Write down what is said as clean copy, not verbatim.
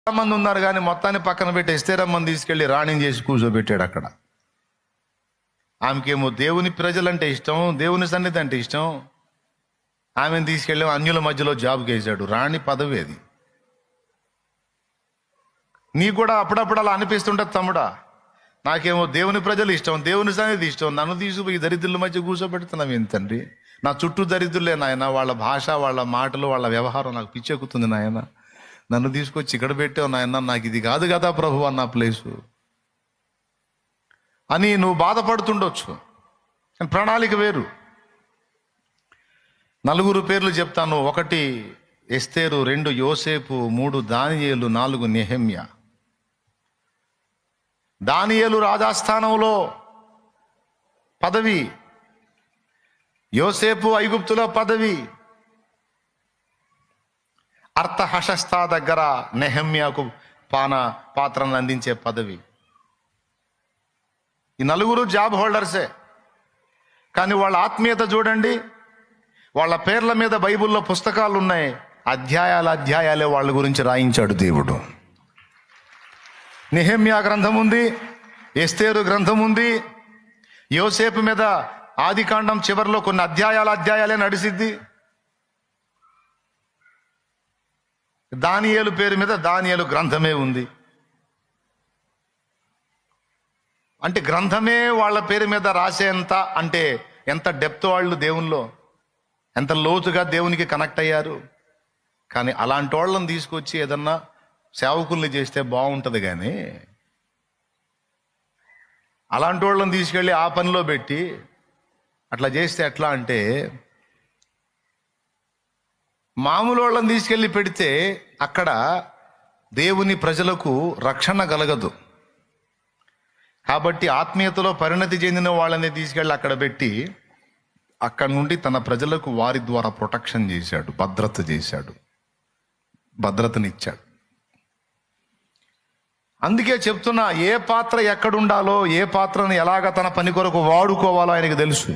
చాలా మంది ఉన్నారు కానీ మొత్తాన్ని పక్కన పెట్టి ఎస్తేరమ్మని తీసుకెళ్లి రాణిని చేసి కూర్చోబెట్టాడు అక్కడ. ఆమెకేమో దేవుని ప్రజలంటే ఇష్టం, దేవుని సన్నిధి అంటే ఇష్టం. ఆమెను తీసుకెళ్ళి అన్యుల మధ్యలో జాబ్కి వేసాడు. రాణి పదవి అది. నీకు కూడా అప్పుడప్పుడు అలా అనిపిస్తుంటుంది, తమ్ముడా నాకేమో దేవుని ప్రజలు ఇష్టం, దేవుని సన్నిధి ఇష్టం, నన్ను తీసుకుపోయి దరిద్రుల మధ్య కూర్చోబెడుతున్నావు ఏంటండి? నా చుట్టూ దరిద్రులే నాయన, వాళ్ళ భాష, వాళ్ళ మాటలు, వాళ్ళ వ్యవహారం నాకు పిచ్చెక్కుతుంది నాయన. నన్ను తీసుకొచ్చి ఇక్కడ పెట్టావు నాయన, నాకు ఇది కాదు కదా ప్రభు అన్న ప్లేసు అని నువ్వు బాధపడుతుండొచ్చు. కానీ ప్రణాళిక వేరు. 4 పేర్లు చెప్తాను. 1 ఎస్తేరు, 2 యోసేపు, 3 దానియేలు, 4 నెహెమ్యా. దానియేలు రాజాస్థానంలో పదవి, యోసేపు ఐగుప్తులో పదవి, అర్థహషస్తా దగ్గర నెహెమ్యాకు పాత్రను అందించే పదవి. ఈ 4 జాబ్ హోల్డర్సే. కానీ వాళ్ళ ఆత్మీయత చూడండి. వాళ్ళ పేర్ల మీద బైబిల్లో పుస్తకాలు ఉన్నాయి. అధ్యాయాలే వాళ్ళ గురించి రాయించాడు దేవుడు. నెహెమ్యా గ్రంథం ఉంది, ఎస్తేరు గ్రంథం ఉంది. యోసేపు మీద ఆదికాండం చివరిలో కొన్ని అధ్యాయాలే నడిసిద్ది. దానియేలు పేరు మీద దానియేలు గ్రంథమే ఉంది. అంటే గ్రంథమే వాళ్ళ పేరు మీద రాసేంత, అంటే ఎంత డెప్త్ వాళ్ళు దేవునిలో, ఎంత లోతుగా దేవునికి కనెక్ట్ అయ్యారు. కానీ అలాంటి వాళ్ళని తీసుకొచ్చి ఏదన్నా సేవకుల్ని చేస్తే బాగుంటుంది. కానీ అలాంటి వాళ్ళని తీసుకెళ్ళి ఆ పనిలో పెట్టి అట్లా చేస్తే ఎట్లా అంటే, మామూలు వాళ్ళని తీసుకెళ్ళి పెడితే అక్కడ దేవుని ప్రజలకు రక్షణ కలగదు. కాబట్టి ఆత్మీయతలో పరిణతి చెందిన వాళ్ళని తీసుకెళ్ళి అక్కడ పెట్టి అక్కడ నుండి తన ప్రజలకు వారి ద్వారా ప్రొటెక్షన్ చేశాడు, భద్రతనిచ్చాడు. అందుకే చెప్తున్నా, ఏ పాత్ర ఎక్కడుండాలో, ఏ పాత్రను ఎలాగ తన పని కొరకు వాడుకోవాలో ఆయనకు తెలుసు.